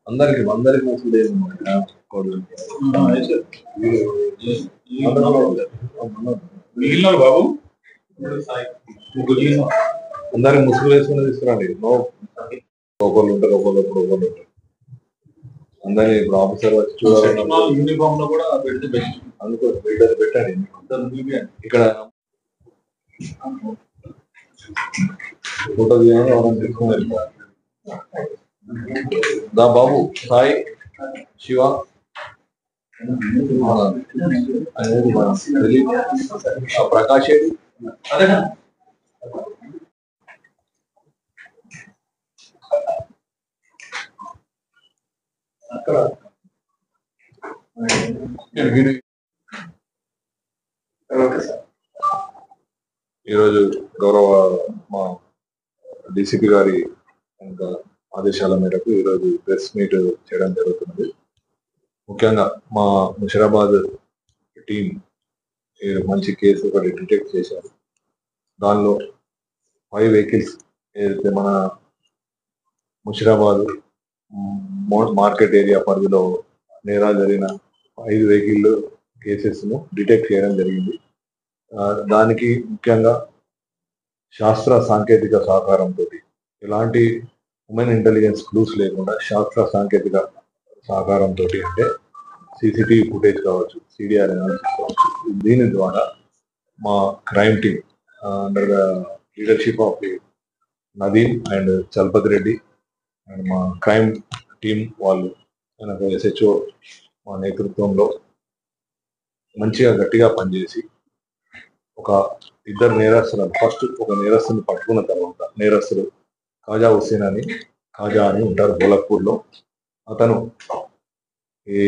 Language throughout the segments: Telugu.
అందరికి బాబు అందరికి ముసుగులు వేసుకుని తీసుకురండి. ఒకళ్ళు ఉంటారు, ఒకళ్ళు ఉంటారు. అందరి ఇప్పుడు ఆఫీసర్ వచ్చి చూడాలి. యూనిఫామ్ లో కూడా పెడితే బెస్ట్. అందుకో పెట్టండి ఇక్కడ ఫోటో తీయాలి. ఎవరైనా తీసుకుని దా బాబు, సాయి, శివ, ప్రకాష్ ఏడి అక్కడ ఈరోజు గౌరవ మా డిసిపి గారి ఇంకా ఆదేశాల మేరకు ఈరోజు ప్రెస్ మీట్ చేయడం జరుగుతున్నది. ముఖ్యంగా మా ముషిరాబాద్ టీం మంచి కేసు ఒకటి డిటెక్ట్ చేశారు. దానిలో 5 వెహికల్స్ ఏదైతే మన ముషిరాబాద్ మార్కెట్ ఏరియా పరిధిలో నేరాలు జరిగిన 5 వెహికల్ కేసెస్ ను డిటెక్ట్ చేయడం జరిగింది. దానికి ముఖ్యంగా శాస్త్ర సాంకేతిక సహకారంతో, ఎలాంటి హ్యూమన్ ఇంటెలిజెన్స్ క్లూస్ లేకుండా శాస్త్ర సాంకేతిక సహకారంతో, అంటే CCTV ఫుటేజ్ కావచ్చు, CDR అనాలిసిస్ కావచ్చు, దీని ద్వారా మా crime team under the leadership of Nadeem and Chalapathi Reddy and మా క్రైమ్ టీం వాళ్ళు SHO మా నేతృత్వంలో మంచిగా గట్టిగా పనిచేసి ఒక 2 నేరస్తులను, ఫస్ట్ ఒక నేరస్తుని పట్టుకున్న తర్వాత, నేరస్తుడు ఖాజా హుస్సేన్ అని, ఖాజా అని ఉంటారు గోలక్పూర్లో. అతను ఈ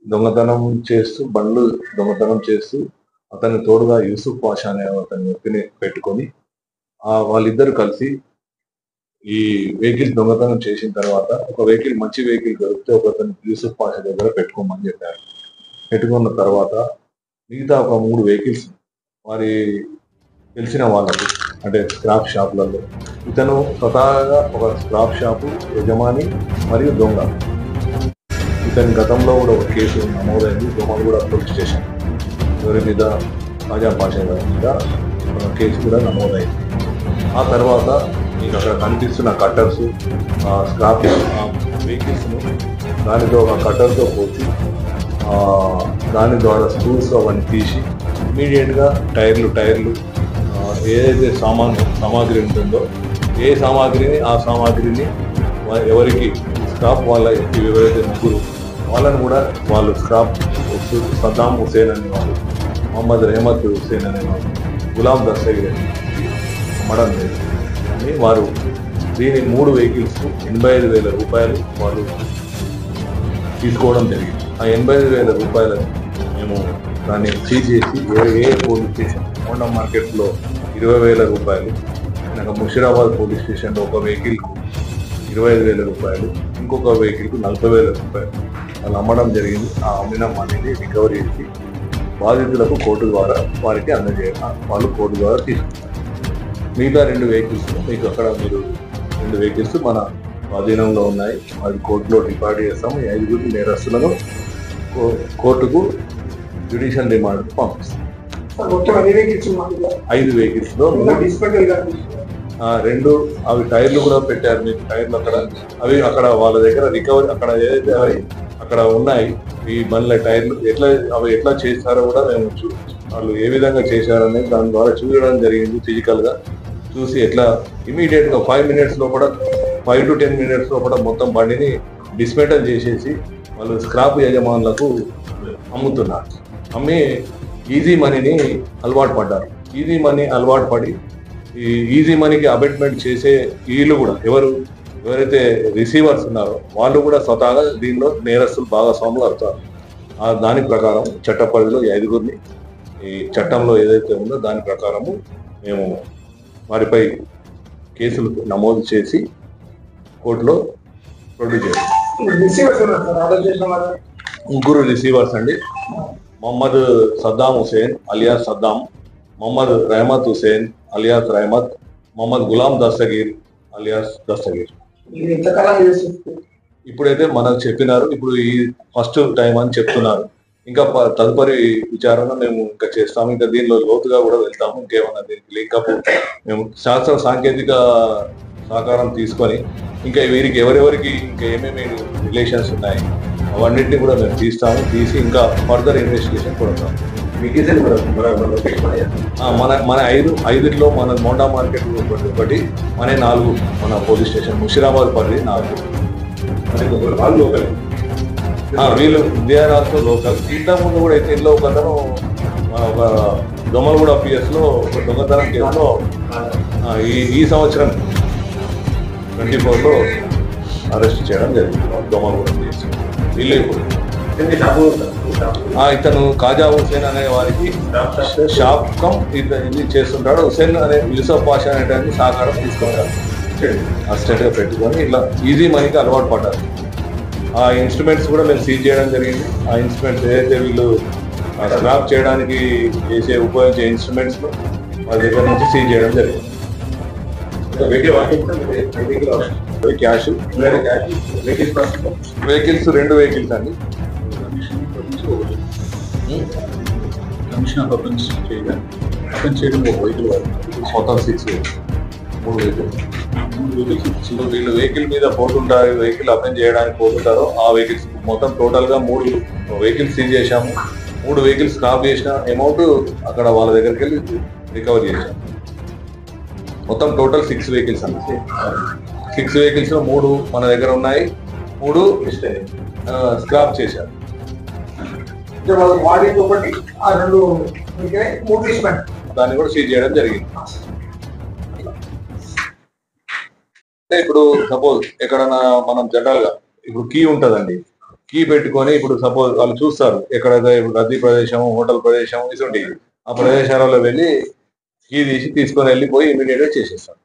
దొంగతనం చేస్తూ, బండ్లు దొంగతనం చేస్తూ, అతని తోడుగా యూసుఫ్ పాషా అనే అతని వ్యక్తిని పెట్టుకొని వాళ్ళిద్దరు కలిసి ఈ వెహికల్ దొంగతనం చేసిన తర్వాత, ఒక వెహికల్ మంచి వెహికల్ దొరికితే ఒక అతను యూసుఫ్ పాషా దగ్గర పెట్టుకోమని చెప్పారు. పెట్టుకున్న తర్వాత మిగతా ఒక 3 వెహికల్స్ వారి తెలిసిన వాళ్ళకు, అంటే స్క్రాప్ షాపులలో, ఇతను స్వతహాగా ఒక స్క్రాప్ షాపు యజమాని మరియు దొంగ. ఇతని గతంలో కూడా ఒక కేసు నమోదైంది దోమలగూడ పోలీస్ స్టేషన్. ఎవరి మీద? ఖాజా పాషా గారి మీద కేసు కూడా నమోదైంది. ఆ తర్వాత మీకు అక్కడ కనిపిస్తున్న కట్టర్స్, స్క్రాప్ వెహికల్స్ను దానితో ఒక కట్టర్తో పోసి దాని ద్వారా స్క్రూస్ అవన్నీ తీసి ఇమీడియట్గా టైర్లు ఏదైతే సామాగ్రి ఉంటుందో, ఆ సామాగ్రిని ఎవరికి స్క్రాప్ వాళ్ళ ఎవరైతే ముగ్గురు వాళ్ళని కూడా వాళ్ళు స్క్రాప్ సద్దాం హుస్సేన్ అనేవాళ్ళు, మొహమ్మద్ రెహమత్ హుస్సేన్ అనేవాళ్ళు, గులాం దస్తగిరి అమ్మడం లేదు అని వారు దీని 3 వెహికల్స్ 85,000 రూపాయలు వాళ్ళు తీసుకోవడం జరిగింది. ఆ 85,000 రూపాయలను మేము దాన్ని సీజ్ చేసి ఏ పోలీస్ స్టేషన్, హోండా మార్కెట్లో 20,000 రూపాయలు, ఇంకా ముషిరాబాద్ పోలీస్ స్టేషన్లో ఒక వెహికల్కు 25,000 రూపాయలు, ఇంకొక వెహికల్కు 40,000 రూపాయలు వాళ్ళు అమ్మడం జరిగింది. ఆ అమ్మిన మనీని రికవరీ చేసి బాధితులకు కోర్టు ద్వారా వారికి అందజేయాలి. వాళ్ళు కోర్టు ద్వారా తీసుకుంటారు. మిగతా 2 వెహికల్స్ మీకు అక్కడ మీరు 2 వెహికల్స్ మన స్వాధీనంలో ఉన్నాయి. అది కోర్టులో డిపార్ట్ చేస్తాము. 5 నేరస్తులను కోర్టుకు జ్యుడిషియల్ రిమాండ్ పంపిస్తాం. 5 వెహికల్స్ లో 2 అవి టైర్లు కూడా పెట్టారు. మీకు టైర్లు అవి అక్కడ వాళ్ళ దగ్గర రికవరీ, అక్కడ ఏదైతే అక్కడ ఉన్నాయి ఈ బండ్ల టైర్లు అవి ఎట్లా చేస్తారో కూడా మేము వాళ్ళు ఏ విధంగా చేశారనేది దాని ద్వారా చూడడం జరిగింది. ఫిజికల్ గా చూసి ఎట్లా ఇమీడియట్ గా 5 minutes లోపల 5 to 10 minutes లోపల మొత్తం బండిని డిస్మేటల్ చేసేసి వాళ్ళు స్క్రాప్ యజమానులకు అమ్ముతున్నారు. అమ్మి ఈజీ మనీని అలవాటు పడ్డారు. ఈజీ మనీ అలవాటు పడి ఈ ఈజీ మనీకి అబెట్మెంట్ చేసే వీళ్ళు కూడా ఎవరైతే రిసీవర్స్ ఉన్నారో వాళ్ళు కూడా స్వతహాగా దీనిలో నేరస్తులు భాగస్వాములు అవుతారు. దాని ప్రకారం చట్ట పరిధిలో 5 ఈ చట్టంలో ఏదైతే ఉందో దాని ప్రకారము మేము వారిపై కేసులు నమోదు చేసి కోర్టులో ప్రొడ్యూస్ చేస్తాం. 3 రిసీవర్స్ అండి. मोहम्मद सद्दाम हुसैन अलियास सद्दाम, मोहम्मद रहमत हुसैन अलियास रहमत, मोहम्मद गुलाम दस्तगीर अलियास दस्तगीर. ఇప్పుడైతే మనకు చెప్పినారు, ఇప్పుడు ఈ ఫస్ట్ టైం అని చెప్తున్నారు. ఇంకా తదుపరి విచారణ మేము ఇంకా చేస్తాము. ఇంకా దీనిలో లోతుగా కూడా వెళ్తాము. ఇంకేమన్నా దీనికి లింకప్ మేము శాస్త్ర సాంకేతిక సహకారం తీసుకొని ఇంకా వీరికి ఎవరెవరికి ఇంకా ఏమేమి రిలేషన్స్ ఉన్నాయి అవన్నింటినీ కూడా మేము తీసి ఇంకా ఫర్దర్ ఇన్వెస్టిగేషన్ కొడతాం. మన ఐదులో మన మోండా మార్కెట్ ఒకటి, మన 4 మన పోలీస్ స్టేషన్ ముషిరాబాద్ పరిధి 4. వీళ్ళు దే ఆర్ ఆల్సో లోకల్. ఇంతకుముందు కూడా అయితే ఇంట్లో ఒక అతను ఒక దొమ్మలగూడ PS లో ఒక దొంగతనం కేసులో ఈ సంవత్సరం 24లో అరెస్ట్ చేయడం జరిగింది. దొమ్మలగూడ PS వీళ్ళు ఇప్పుడు ఇతను కాజా హుసేన్ అనే వారికి షాప్ కమ్ ఇది చేస్తుంటాడు. హుసేన్ అనే యూసఫ్ పాషా అనేటువంటి సహకారం తీసుకుంటారు. అసిస్టెంట్ గా పెట్టుకొని ఇట్లా ఈజీ మనీకి అలవాటు పడ్డారు. ఆ ఇన్స్ట్రుమెంట్స్ కూడా మేము సీజ్ చేయడం జరిగింది. ఆ ఇన్స్ట్రుమెంట్స్ ఏదైతే వీళ్ళు స్క్రాప్ చేయడానికి ఉపయోగించే ఇన్స్ట్రుమెంట్స్ వాళ్ళ దగ్గర నుంచి సీజ్ చేయడం జరిగింది. క్యాష్ వెహికల్స్ 2 వెహికల్స్ అండి. కమిషన్ ఆఫ్ అఫెన్స్ చేయడం ఒక వెహికల్ మొత్తం 6 వెహికల్స్ 3 వెహికల్స్. వీళ్ళు వెహికల్ మీద పోతుంటారు, వెహికల్ అఫెన్స్ చేయడానికి పోతుంటారో ఆ వెహికల్స్ మొత్తం టోటల్ గా 3 వెహికల్స్ సీజ్ చేశాము. 3 వెహికల్స్ స్క్రాప్ చేసిన అమౌంట్ అక్కడ వాళ్ళ దగ్గరికి వెళ్ళి రికవర్ చేశాము. మొత్తం టోటల్ 6 వెహికల్స్ అన్న. 6 వెహికల్స్ లో 3 మన దగ్గర ఉన్నాయి, 3 స్క్రాప్ చేశారు. దాన్ని కూడా సీజ్ చేయడం జరిగింది. ఇప్పుడు సపోజ్ ఎక్కడన్నా మనం జనరల్ గా ఇప్పుడు కీ ఉంటదండి, కీ పెట్టుకొని ఇప్పుడు సపోజ్ వాళ్ళు చూస్తారు ఎక్కడైతే రద్దీ ప్రదేశం, హోటల్ ప్రదేశం ఇటువంటి ఆ ప్రదేశాలలో వెళ్ళి కీ తీసుకొని వెళ్ళిపోయి ఇమీడియట్ గా చేసేస్తారు.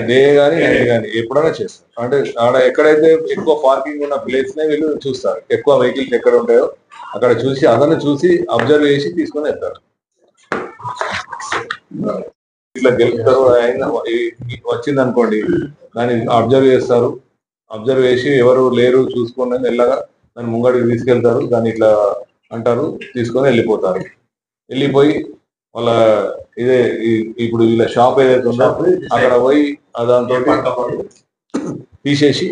డే కానీ నైట్ కానీ ఎప్పుడైనా చేస్తారు. అంటే ఆడ ఎక్కడైతే ఎక్కువ పార్కింగ్ ఉన్న ప్లేస్ నే వీళ్ళు చూస్తారు. ఎక్కువ వెహికల్స్ ఎక్కడ ఉంటాయో అక్కడ చూసి అదನ್ನು చూసి అబ్జర్వ్ చేసి తీసుకొని వెళ్తారు. ఇట్లా గెలుస్తారు వచ్చింది అనుకోండి, దాన్ని అబ్జర్వ్ చేస్తారు. అబ్జర్వ్ చేసి ఎవరు లేరు చూసుకొని మెల్లగా దాన్ని ముంగడికి తీసుకెళ్తారు. దాన్ని ఇట్లా అంటారు, తీసుకొని వెళ్ళిపోతారు. వెళ్ళిపోయి వాళ్ళ ఇదే ఇప్పుడు వీళ్ళ షాప్ ఏదైతే ఉందో అక్కడ పోయి దాంతో తీసేసి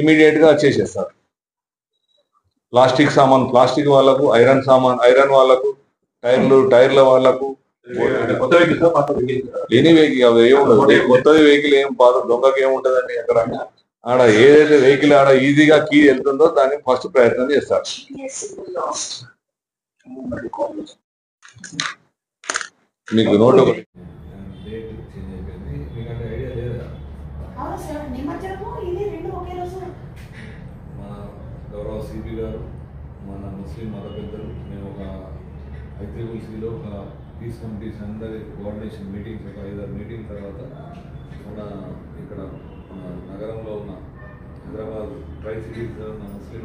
ఇమీడియట్ గా చేసేస్తారు. ప్లాస్టిక్ సామాన్ ప్లాస్టిక్ వాళ్ళకు, ఐరన్ సామాన్ ఐరన్ వాళ్ళకు, టైర్ల వాళ్ళకు, ఎనీ వెహికల్ అవి ఏముండదు. కొత్తది వెహికల్ ఏం పాత దొంగకి ఏముంటదండి. అక్కడ ఆడ ఏదైతే వెహికల్ ఆడ ఈజీగా కీ వెళ్తుందో దాన్ని ఫస్ట్ ప్రయత్నం చేస్తారు. మీకు నోట్ ఒకటి మన గౌరవ సిపి గారు, మన ముస్లిం మత పెద్దలు, మేము ఒక ICCలో ఒక పీస్ కమిటీస్ అందరి కోఆర్డినేషన్ మీటింగ్స్ ఒక 5-6 మీటింగ్ తర్వాత మన ఇక్కడ మన నగరంలో ఉన్న హైదరాబాద్ ట్రై సిటీస్ ఉన్న ముస్లిం